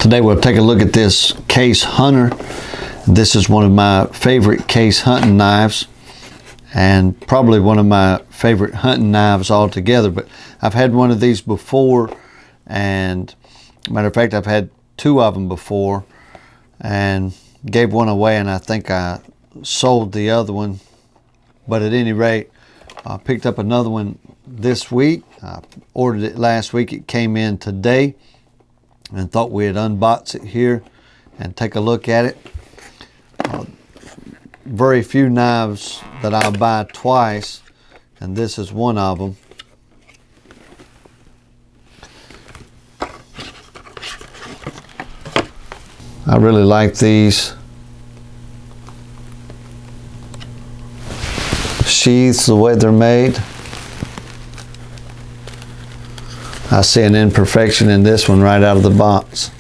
Today we'll take a look at this Case Hunter. This is one of my favorite case hunting knives and probably one of my favorite hunting knives altogether. But I've had one of these before, and matter of fact, I've had two of them before and gave one away, and I think I sold the other one. But at any rate, I picked up another one this week. I ordered it last week. It came in today, and thought we'd unbox it here and take a look at it. Very few knives that I'll buy twice, and this is one of them. I really like these sheaths, the way they're made. I see an imperfection in this one right out of the box.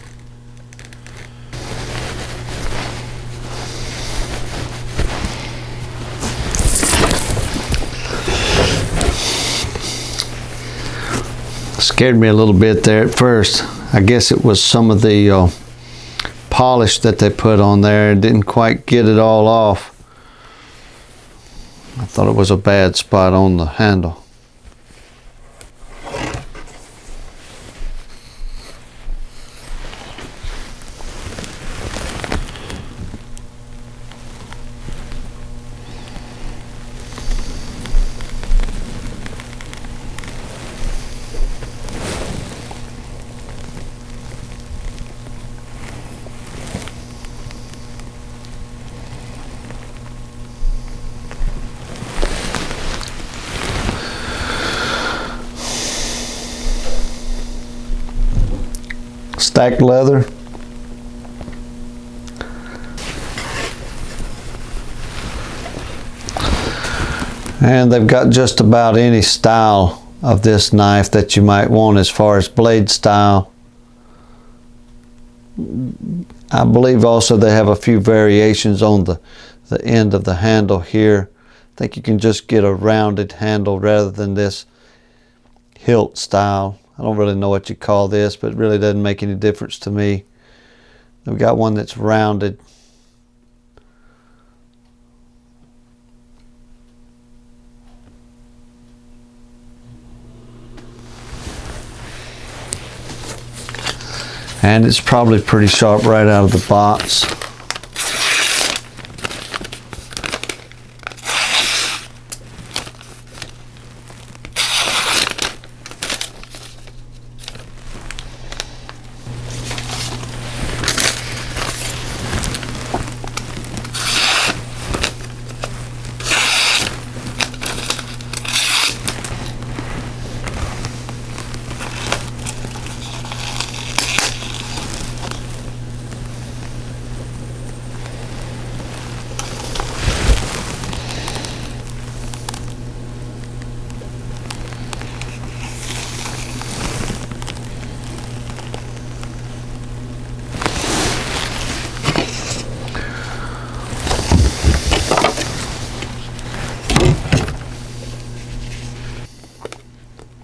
Scared me a little bit there at first. I guess it was some of the polish that they put on there. It didn't quite get it all off. I thought it was a bad spot on the handle. Stacked leather. And they've got just about any style of this knife that you might want as far as blade style. I believe also they have a few variations on the end of the handle here. I think you can just get a rounded handle rather than this hilt style. I don't really know what you call this, but it really doesn't make any difference to me. We've got one that's rounded. And it's probably pretty sharp right out of the box.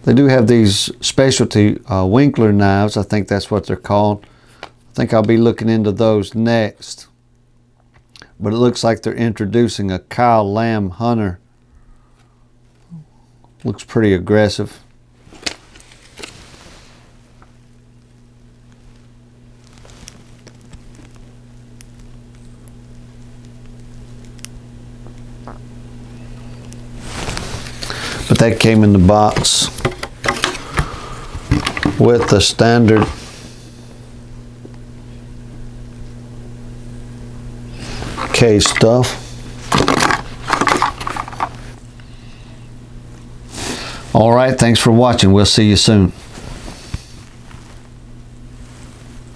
They do have these specialty Winkler knives. I think that's what they're called. I think I'll be looking into those next. But it looks like they're introducing a Kyle Lamb Hunter. Looks pretty aggressive. But that came in the box with the standard case stuff. All right, thanks for watching. We'll see you soon.